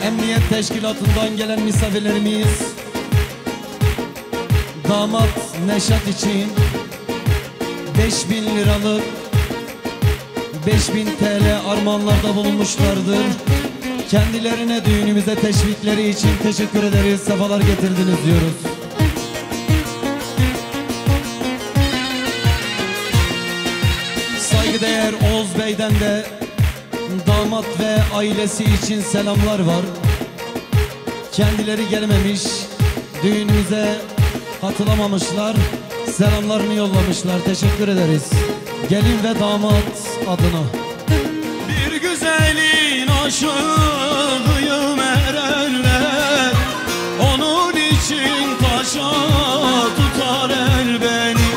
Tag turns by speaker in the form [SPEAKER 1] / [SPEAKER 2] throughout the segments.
[SPEAKER 1] Emniyet Teşkilatı'ndan gelen misafirlerimiz, damat Neşat için 5000 liralık 5000 TL armağanlarda bulunmuşlardır. Kendilerine düğünümüze teşvikleri için teşekkür ederiz. Sefalar getirdiniz diyoruz. Saygıdeğer Oğuz Bey'den de damat ve ailesi için selamlar var. Kendileri gelmemiş, düğünümüze katılamamışlar. Selamlarını yollamışlar. Teşekkür ederiz. Gelin ve damat adına.
[SPEAKER 2] Bir güzelin aşığıyım erenler, onun için taşa tutar el beni.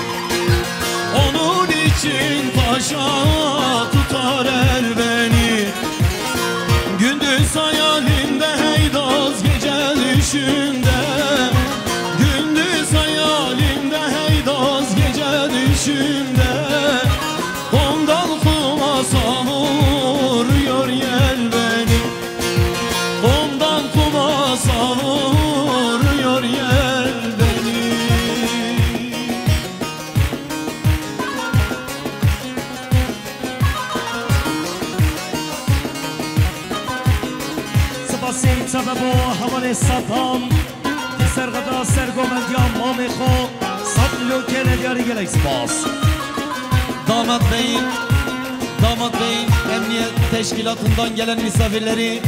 [SPEAKER 2] Onun için taşa tutar el beni. Gündüz hayalimde heydaz, gece düşümde. Gündüz hayalimde heydaz, gece düşümde. Ondan kuma savuruyor yel beni. Ondan kuma savuruyor yel beni.
[SPEAKER 3] سپاسیم سبب و همان سطام سرقدا سرگومندیان مامی خو سات میلیون کنه دیاری گلک سپاس.
[SPEAKER 1] Damat Bey'in Emniyet Teşkilatı'ndan gelen misafirleri,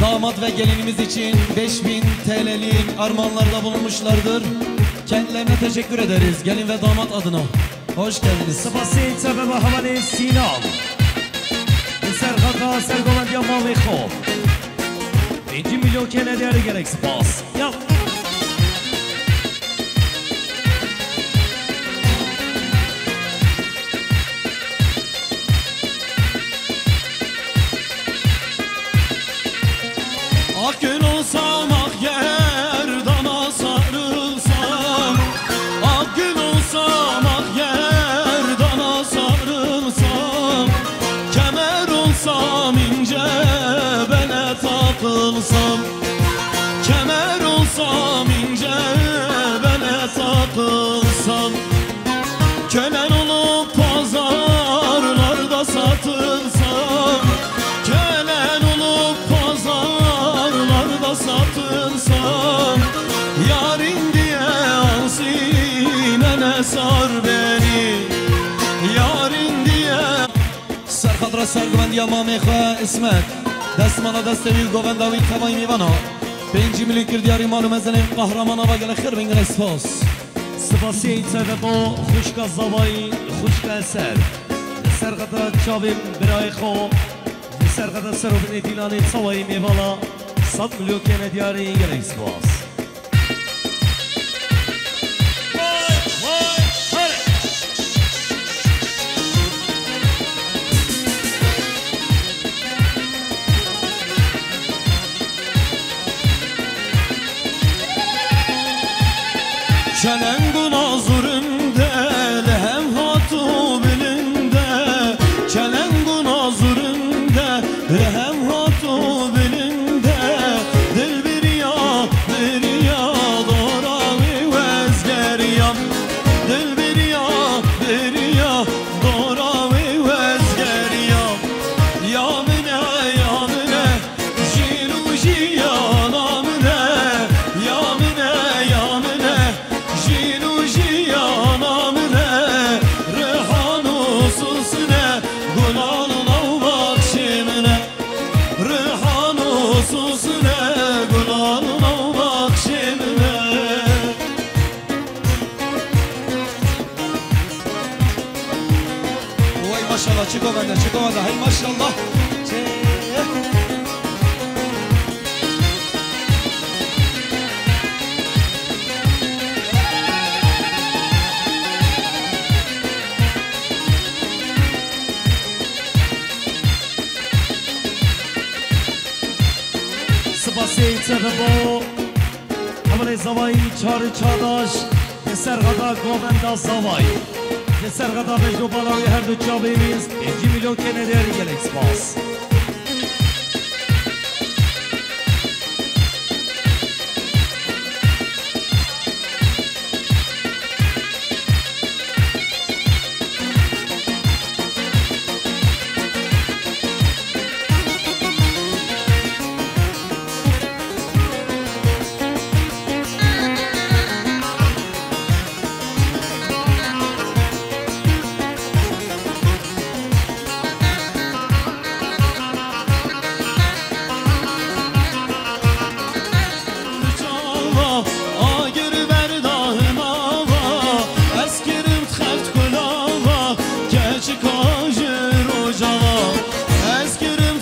[SPEAKER 1] damat ve gelinimiz için 5000 TL'lik armağanlarda bulunmuşlardır. Kendilerine teşekkür ederiz. Gelin ve damat adına. Hoş geldiniz.
[SPEAKER 3] سپاسیم سبب و همان سینام سرقدا سرگومندیان مامی خو 5 milyon کنه دیاری گلک سپاس. یا
[SPEAKER 2] Ak gün olsam, ak gerdana sarılsam. Ak gün olsam, ak gerdana sarılsam. Kemer olsam, ince bele takılsam. Kemer olsam, ince bele takılsam. Kölen olup pazarlarda satılsam. Kölen olup pazarlarda satılsam. Yarim diye al sinene sar beni. Yarim diye.
[SPEAKER 1] Serkadra sergüvendi mami khoa ismet. Destmana destevi govendavi tavay mivana. 5 milyon kir diyari malum ezenin kahramana ve gele khir bingine spas.
[SPEAKER 3] سپاسیم سبب و خوشگاه زوایی خوشگاه سر سرقدا چابیم برای خو سرقدا سروبنی دیلانی سوایی میوالا 100 میلیون کنه دیاری گلک سپاس.
[SPEAKER 2] Çelen günazırımde lehem hatu bilinde. Çelen günazırımde lehem hatu bilinde. Dil bir ya doravi vezgeriyam. Dil bir ya doravi vezgeriyam. Yamine jilu jiyanamine. Yamine jilu jiyanamine. Rehanu susne gulalına bakşimine. Rehanu susne gulalına bakşimine.
[SPEAKER 1] Vay maşallah çık o benden hay maşallah.
[SPEAKER 3] سپاسیم سبب و همان زوایی چار چاداش سرقدا گووندا زوایی سرقدا بجنو بالاوی هر دو چابیمیز 5 milyon کنه دیاری گلک سپاس.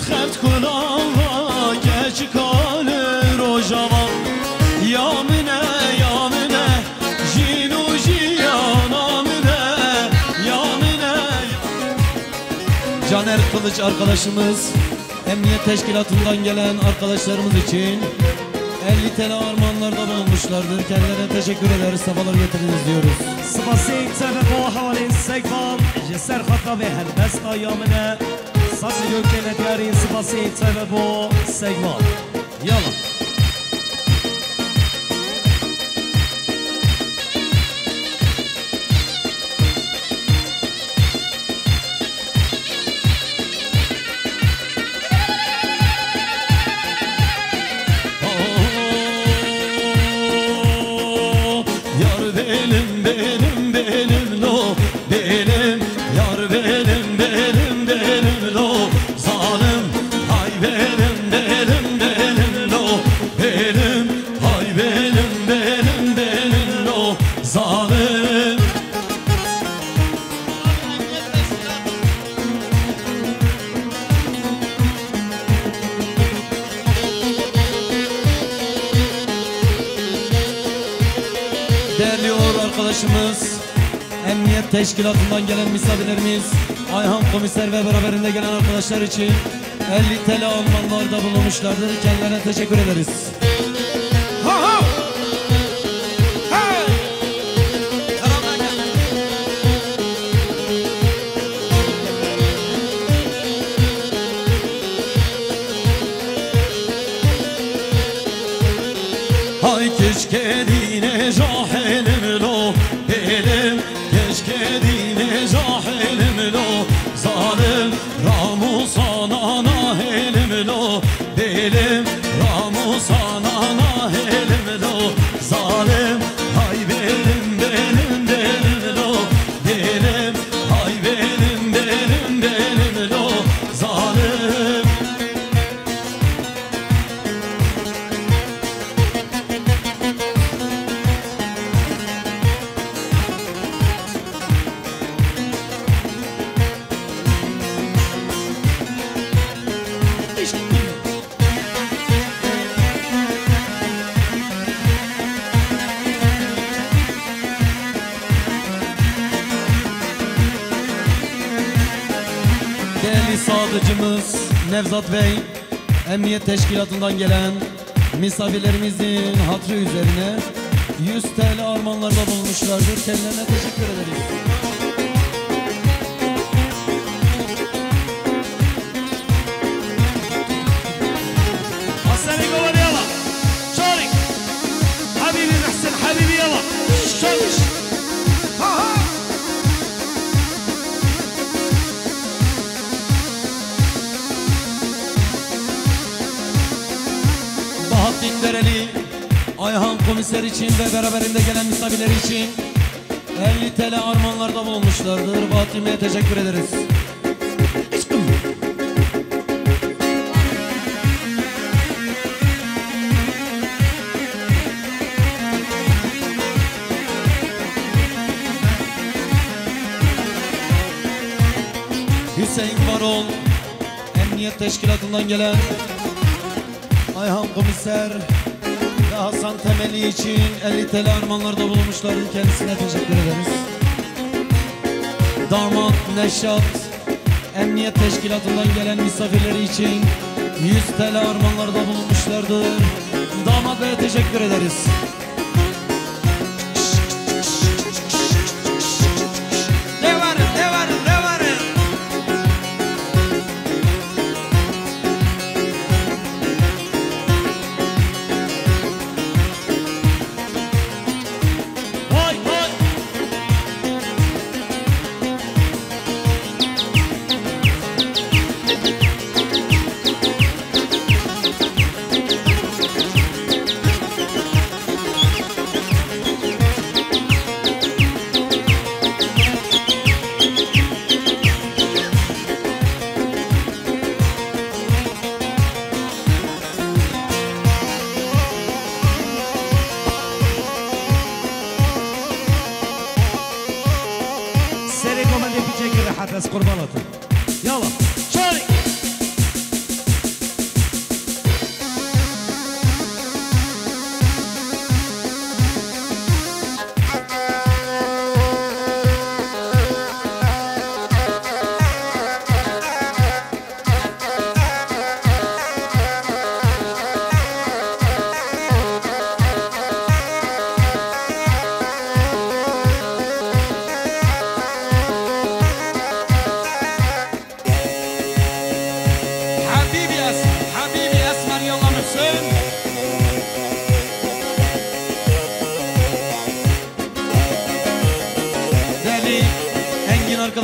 [SPEAKER 2] خرد کلاوا گچ کال روژاوا یامنه یامنه جینو jiyanamine yamine.
[SPEAKER 1] Caner Kılıç arkadaşımız, Emniyet Teşkilatı'ndan gelen arkadaşlarımız için 50 TL armağanlarda bulunmuşlardır. Kendilerine teşekkür ederiz, sefalar getirdiniz diyoruz.
[SPEAKER 3] سپاسی تبه با حال سگوان جسر خطا به هلبست آیامنه ساز یوکلت یاری سپاسی تبه با سگوان یالا
[SPEAKER 1] Değerli Uğur arkadaşımız, Emniyet Teşkilatı'ndan gelen misafirlerimiz, Ayhan Komiser ve beraberinde gelen arkadaşlar için 50 TL almanlarda bulunmuşlardır. Kendilerine teşekkür ederiz.
[SPEAKER 2] Hay keşke dine cahilim lo benim, keşke dine cahilim lo zalim ramu sana nahilim lo benim, ramu sana nahilim lo zalim. Hay benim benim benim lo benim, hay benim benim benim lo zalim.
[SPEAKER 1] Değerli sadıcımız Nevzat Bey, Emniyet Teşkilatı'ndan gelen misafirlerimizin hatırı üzerine 100 TL armağanlarda bulunmuşlardır. Kendilerine teşekkür ederiz.
[SPEAKER 3] حسن قول يلا شارك حبيبي محسن حبيبي يلا شارك
[SPEAKER 1] Bahattin Dereli, Ayhan Komiser için ve beraberinde gelen misafirler için 50 TL armağanlarda bulunmuşlardır. Bahattin Bey'e teşekkür ederiz. Hüseyin Varol, Emniyet Teşkilatı'ndan gelen Ayhan Komiser ve Hasan Temeli için 50 TL armağanlarda bulunmuşlardır. Kendisine teşekkür ederiz. Damat Neşat, Emniyet Teşkilatı'ndan gelen misafirleri için 100 TL armağanlarda bulunmuşlardır. Damat Bey'e teşekkür ederiz.
[SPEAKER 3] Vay vay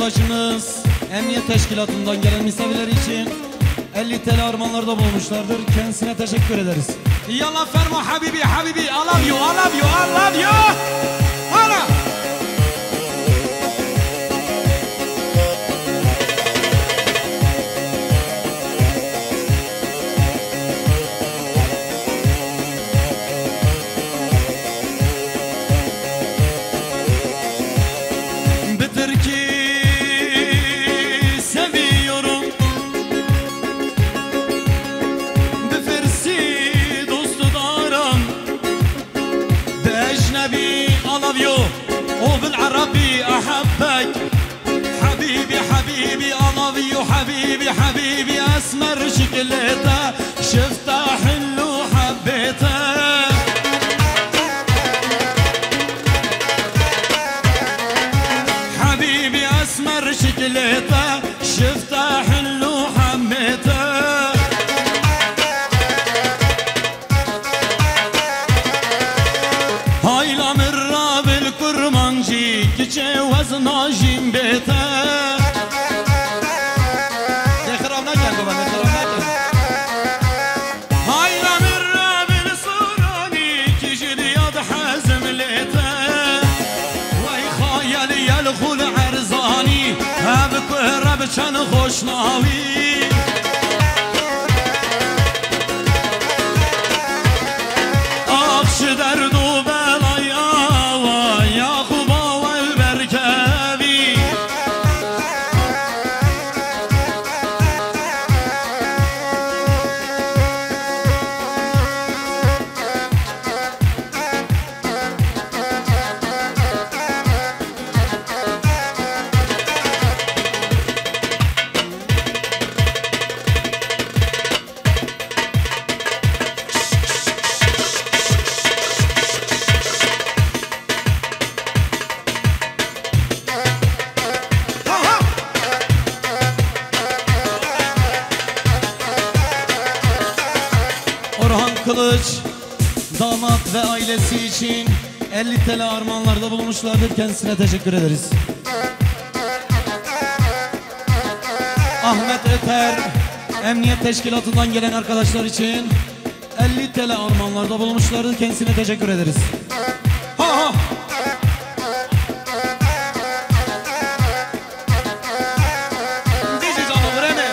[SPEAKER 1] arkadaşımız Emniyet Teşkilatı'ndan gelen misafirler için 50 TL armağanlarda bulunmuşlardır. Kendisine teşekkür ederiz.
[SPEAKER 2] Yallah ferma habibi habibi, I love you, I love you, I love you. Hala. Bitir ki seviyorum, bifirsi dostu daran, بأجنبي I love you وبالعربي أحبك حبيبي حبيبي I love you حبيبي حبيبي أسمر شكلته شفته حلو حبيته حبيبي أسمر شكلته شفته حلو حبيته هاي الأمرة بالكرمانجي كيشي وزنا جيمبيته
[SPEAKER 1] Dekhramına gel baba, dekhramına gel.
[SPEAKER 2] هاي الأمرة بالصوراني كيجي رياض حازم ليته وي خايل يلخل عرزاني هابك وهرب كان خوشناوي أخش دردو بلايا ويا خوبا والبركبي
[SPEAKER 1] Orhan Kılıç damat ve ailesi için 50 TL armağanlarda bulunmuşlardır. Kendisine teşekkür ederiz. Ahmet Öter Emniyet Teşkilatı'ndan gelen arkadaşlar için 50 TL armağanlarda bulunmuşlardır. Kendisine teşekkür ederiz.
[SPEAKER 2] Ha ha.
[SPEAKER 1] Dizi canı vreme.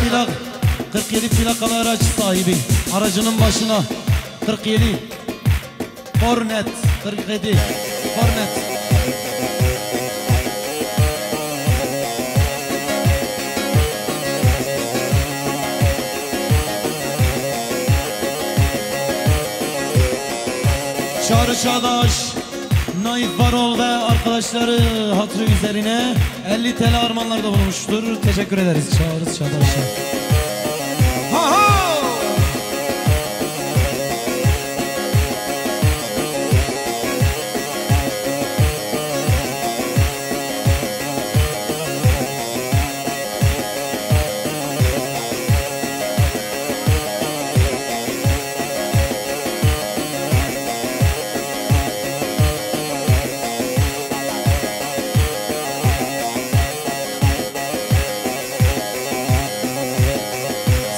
[SPEAKER 1] plak 47 plakalı araç sahibi aracının başına 47 Hornet 47 Hornet. Çağrı Çağdaş, Naif Varol ve arkadaşları hatırı üzerine 50 TL armağanlarda bulunmuştur. Teşekkür ederiz Çağrı Çağdaş'a.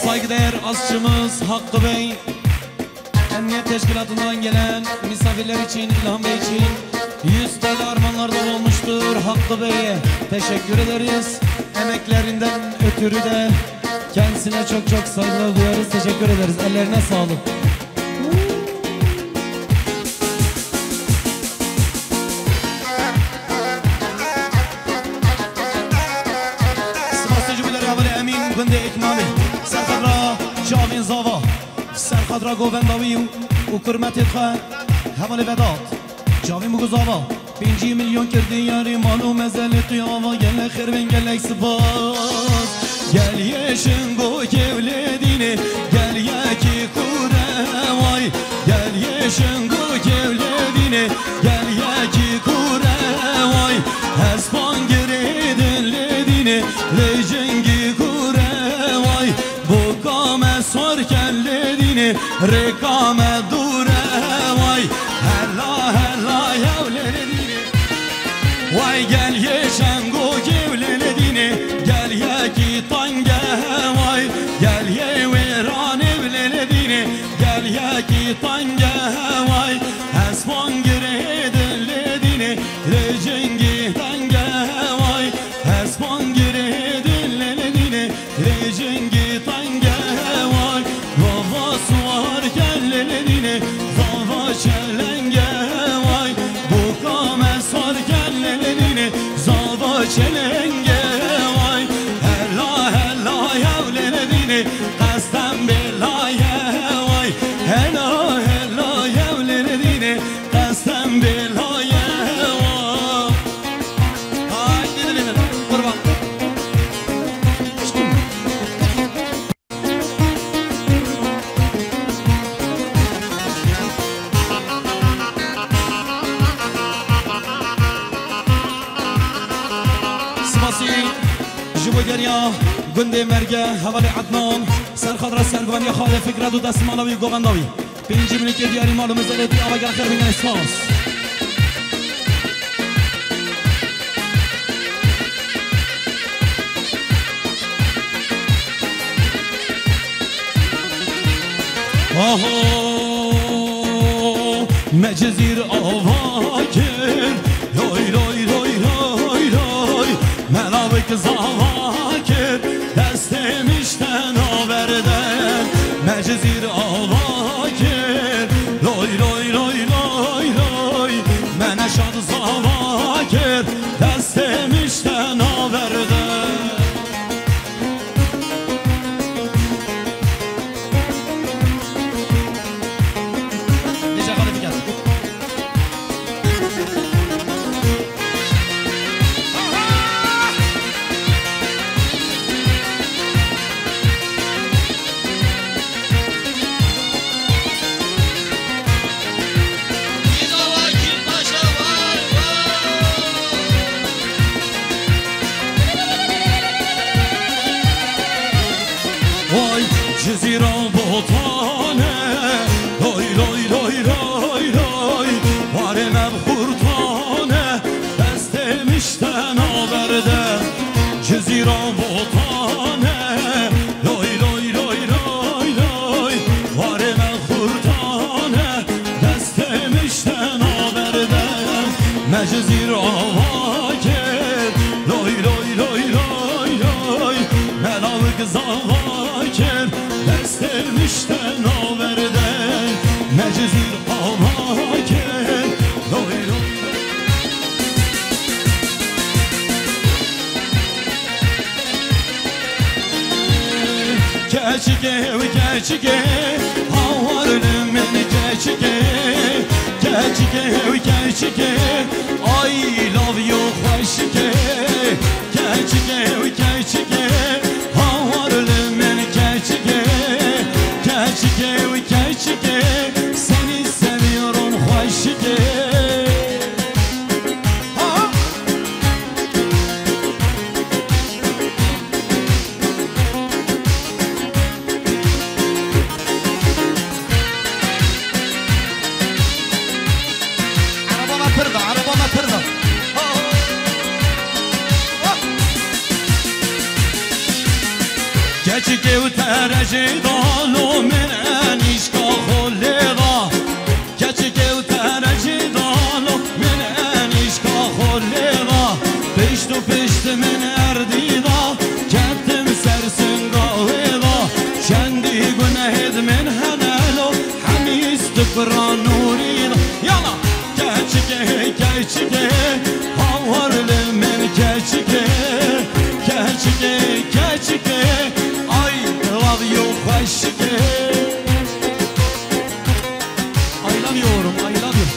[SPEAKER 1] Saygıdeğer aşçımız Hakkı Bey, Emniyet Teşkilatı'ndan gelen misafirler için, İlhan Bey için 100 TL armağanlarda bulunmuştur. Hakkı Bey'e teşekkür ederiz. Emeklerinden ötürü de kendisine çok çok saygılar duyarız. Teşekkür ederiz. Ellerine sağlık. Bende ekmali Serkadra Cavin Zava Serkadra Govendavi U kırmet etha Havale Vedat Cavin Buguzava 5 milyon kirdin yari malu mezeli tuyava Gelle khirvin gelle spas Gel yeşin go kevledini Gel yeki kure vay Gel yeşin go kevledini Gel yeki kure vay Hespan giredin ledini دینه رکام دوره وای هلا هلا یا ولل دینه وای گل یه شنگو گولل دینه گل یکی تنگه وای گل یه ویرانه ولل دینه گل یکی تنگه وای اسمان گره دل دینه رجنگی تنگه وای اسمان گره دل دینه رجنگی تنگه وای بابا سوار گل دینه بابا چلنگه وای بکام سوار گل دینه زابا چلنگه وای هلا هلا یا ولل دینه قصدم بلایه وای هلا هلا یا ولل دینه قصدم بلایه وای های دیدی من قربان سپاسی جبودریا گنده مرگه حوالی عدنان سرخادر سرگوانی خاله فکرت و دست مالاوی گوغنداوی پینجی منی که دیاری مالو مزدتی آبگر خیر بینن اسپاس آها مجزیر آوا کرد روی روی روی روی روی ملاوی که زاوا کرد دست میشتن آوردن مجزیر آوا کرد روی روی روی روی روی من شاد زاوا کرد دست میشتن آوردن جزیره بوتانه روی روی روی روی روی واره مبخورتانه دست میشتن آورده جزیره بوتانه روی روی روی روی روی واره مبخورتانه دست میشتن آورده مجزیر آوا کرد روی روی روی روی روی ملاوک زاوا کرد دست میشتن آوردن مجزیر آوا کرد روی روی keçike ve keçike havarlı men keçike keçike ve keçike I love you hoşike keçike ve keçike havarlı men keçike keçike ve keçike seni seviyorum hoşike keçike u tercih dalu men enişka holleva keçike u tercih dalu men enişka holleva piştu pişti men erdida kettim sersin gaveva kendi günehed men henelo hamis tıkra nurida yala keçike keçike havarlı men keçike keçike keçike I love you hoşike I love you I love you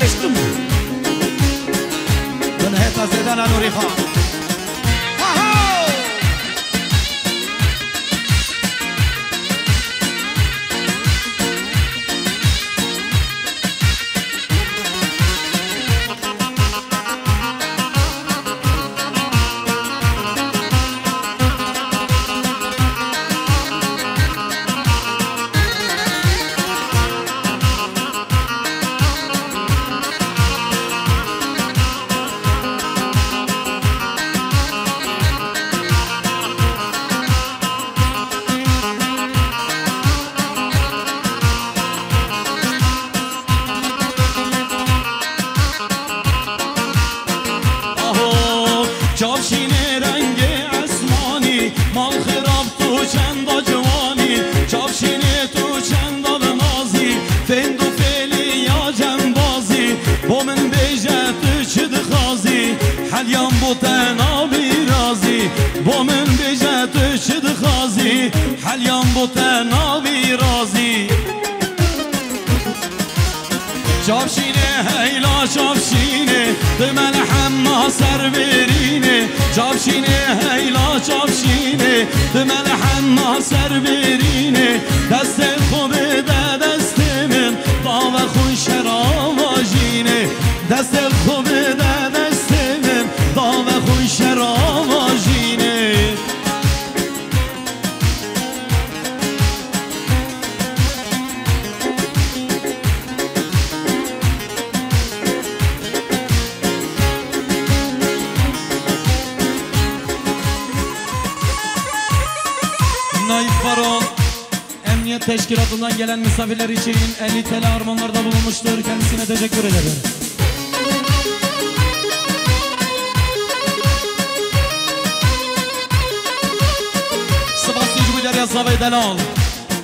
[SPEAKER 1] Eştim Ben heta zedana nuri khan حلیم بوتن آبی رازی با من بجه تو شد خازی حلیم بوتن آبی رازی چابشینه هیلا چابشینه دمل حما سر برینه چابشینه هیلا چابشینه دمل حما سر برینه دست خوب ده دست من باو خون شراواجینه دست خوب ده دست من باو خون شراواجینه Emniyet Teşkilatı'ndan gelen misafirler için 50 TL armağanlarda bulunmuştur. Kendisine teşekkür ederim. Spasiye Derya Zavay Delal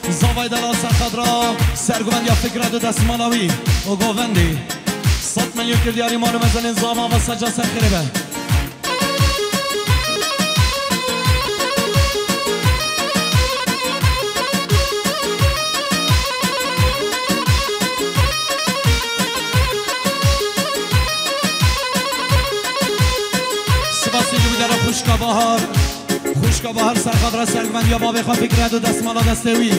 [SPEAKER 1] Zavay Delal Serkadra Sergüvend ya Fikrad Desmalavi O Govendi Sat men yükür diyar imanı mezelin zama ve saca serkiribe خوشکا بهار سرقدر سرگوند یا بابی خواه فکرد و دستمالا دستوی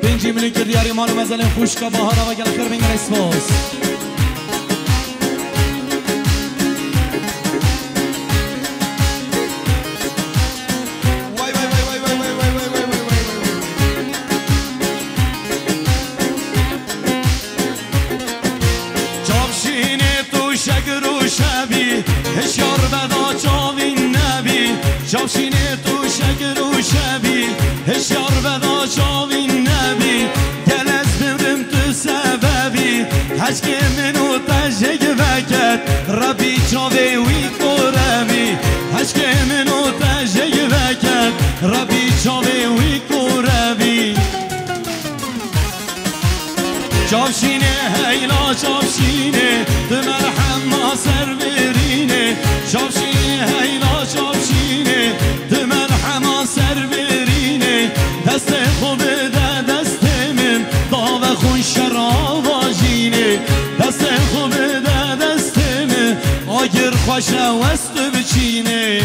[SPEAKER 1] بینجی ملی که دیاری مالو مزلین خوشکا بهار و گل خیر بینگر اسفاس چابشینی تو شگر و شبی هشیار بدا چاوین نبی چابشینی تو شگر و شبی هشیار بدا چاوین نبی گل از برم تو سببی هشکی منو تجگ وکت ربی چاوی وی کورمی هشکی منو تجگ وکت ربی چاوی وی کورمی چابشینه هیلا چابشینه دمر حما سر برینه چابشینه هیلا چابشینه دمر حما سر برینه دست خوب ده دست من داو خون شراواجینه دست خوب ده دست من آگر خوش وست بچینه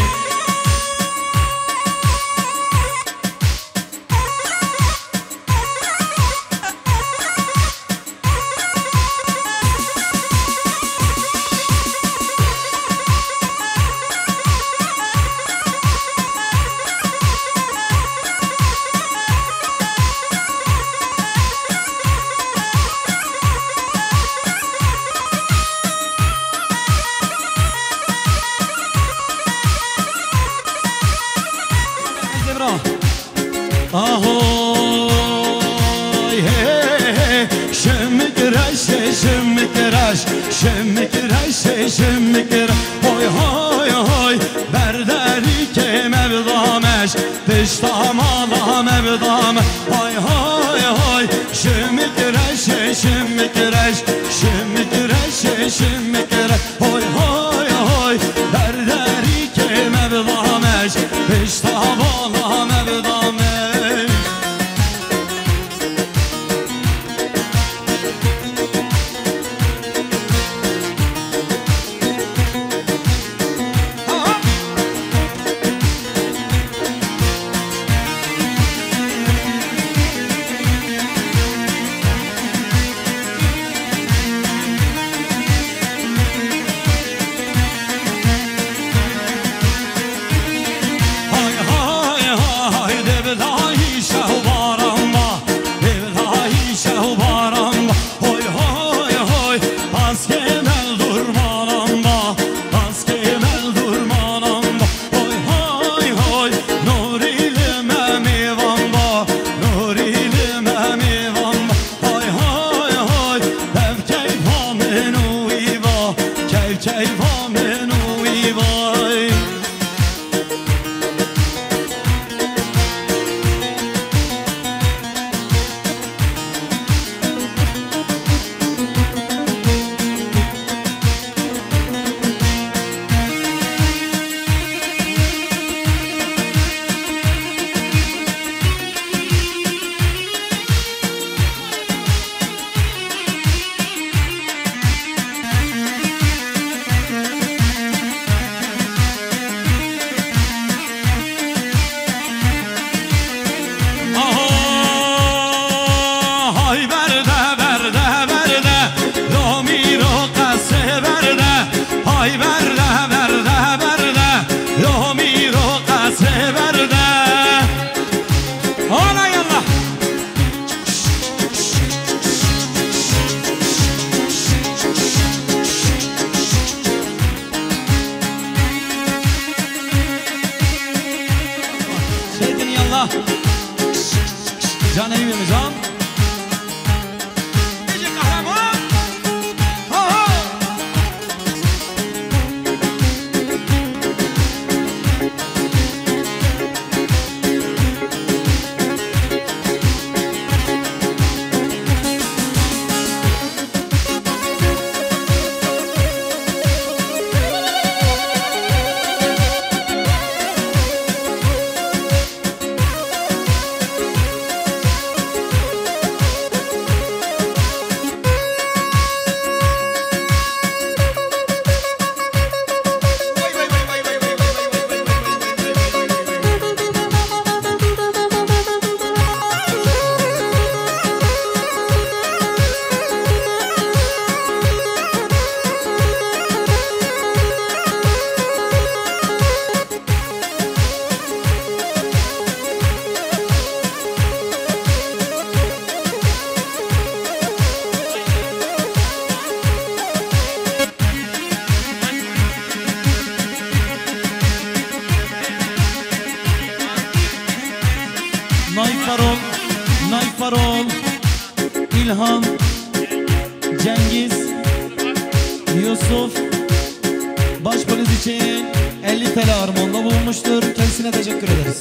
[SPEAKER 1] آهای شمکرش شمکرش شمکرش شمکرش های های های بردری که مبدامش پشتام آلا مبدام های های های شمکرش شمکرش شمکرش شمکرش های های های بردری که مبدامش پشتام آلا مبدامش Can iyi mi can?
[SPEAKER 2] Gece kahraman. Ha ha.
[SPEAKER 1] Nayfarol, İlhan, Cengiz, Yusuf Başpolis için 50 TL armağanında bulunmuştur. Kendisine teşekkür ederiz.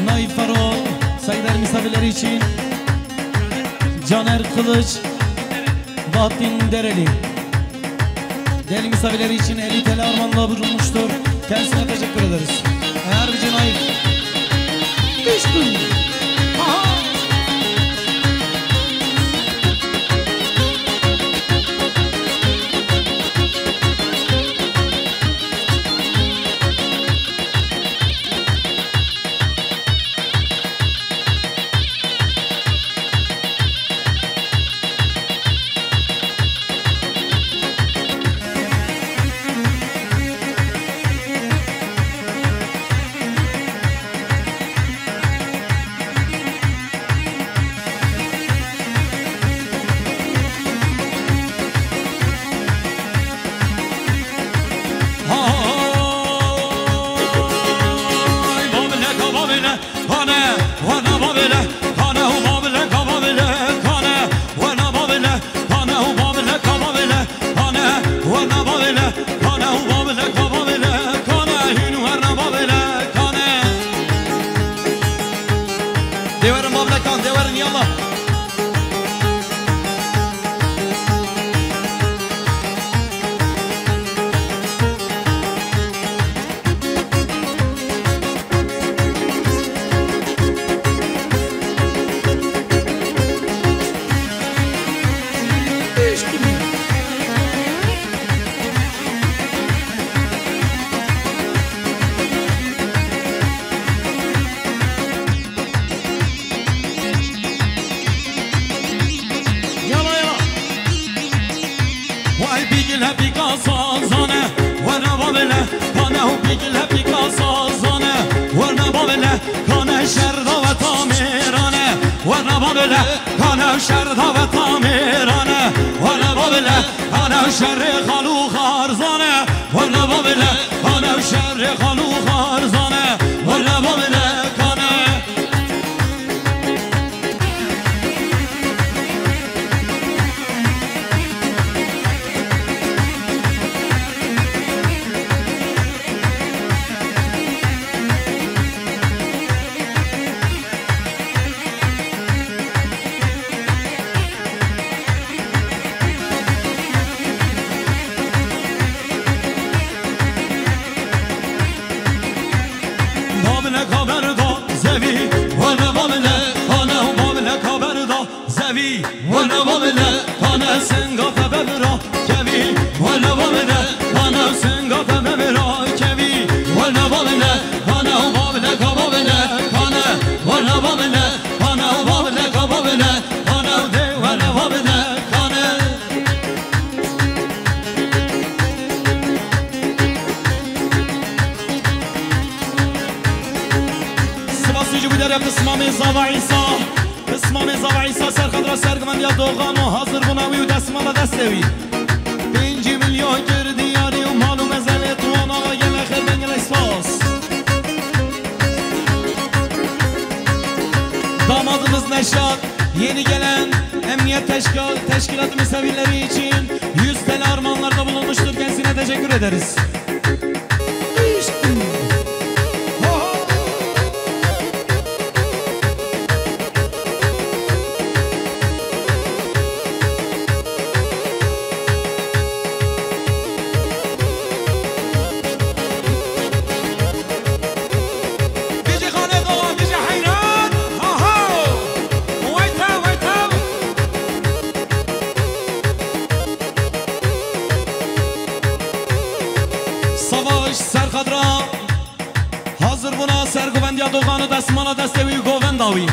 [SPEAKER 1] Nayfarol saygıdeğer misafirleri için Caner Kılıç, Bahattin Dereli değerli misafirleri için 50 TL armağanla bulunmuştur. Kendisine teşekkür ederiz. Eğer bir cenayet و بیگل پیکاسا زانه ورنه بابله کانه شردا و تامیرانه ورنه بابله کانه شردا و تامیرانه ورنه بابله کانه شر خالو خارزانه ورنه بابله کانه شر خالو خارزانه ورنه بابله کانه وانا بابله کانه سنگا فبرا کوی وانا بابله کانه سنگا فبرا کوی وانا بابله کانه بابله کبابله کانه وانا بابله کانه بابله کبابله کانه ده وانا بابله کانه سپاسی جو بیداره قسمام زاوا عیسا قسمام زاوا عیسا سرخدرا سرگمند یا دوغان و حاضر بناوی و دستمالا دستوی 5 میلیون کردی یاری و مال و مزل توان آقا گل خیر بنگل اسپاس damadımız Neşat yeni gelen emniyet teşkilatı misafirleri için 100 TL armağanlarda bulunmuştur, kendisine teşekkür ederiz. Hazır buna sergüvendiya doğanı desmana destevi govendavi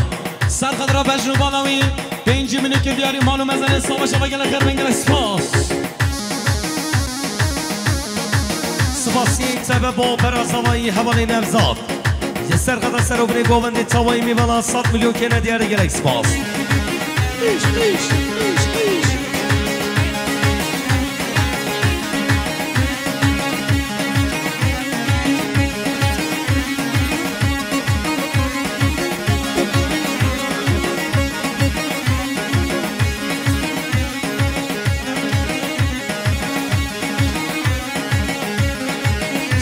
[SPEAKER 1] Serkadra pejnubanavi 5 minut diyari malum ezene savaşa ve gele her bengele spas
[SPEAKER 3] Spasi sebep o perazavayı havali nevzat Serkadra serobri govendi tavayı mivala 100 milyon kene diyari gerek spas İş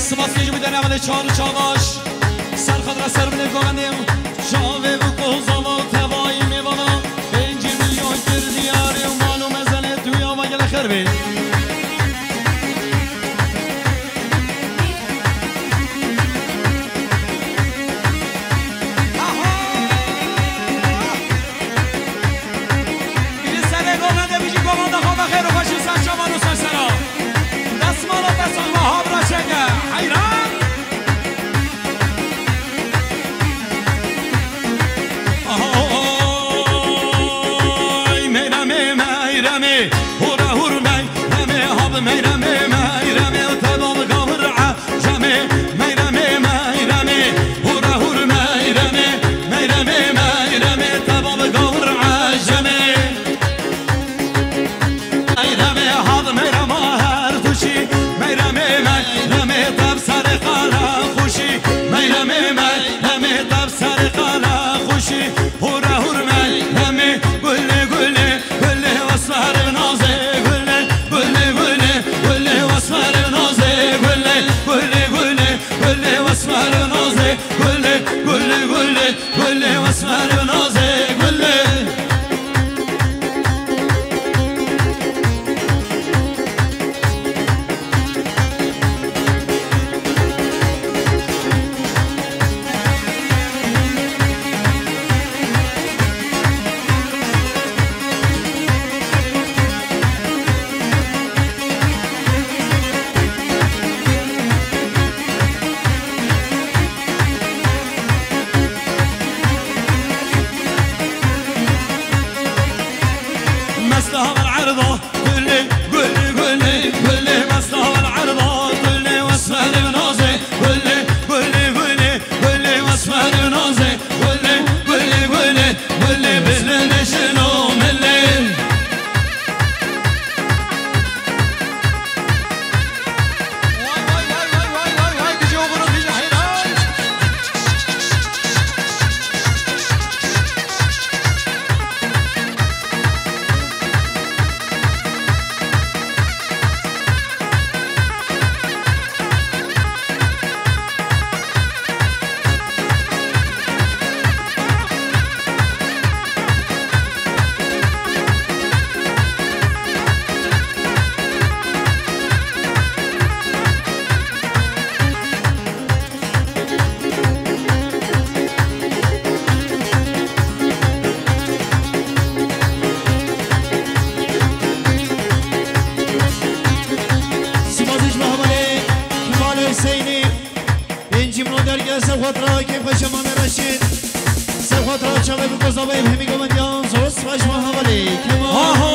[SPEAKER 1] Sıvasıcı bir denemede çağrı çağdaş Serkadra serbine govendim Çave bu kozava tevayı mi bana 5 milyon kir diyari malum ezene dünya ve gele herbi Biri sene govendim bici govanda hava her o başı sen çamanı saçlara Desmala desmala habra çeke hayran Oh
[SPEAKER 4] خاطر چاوه بگذابیم همی گمندیان زرست باش محملی که ما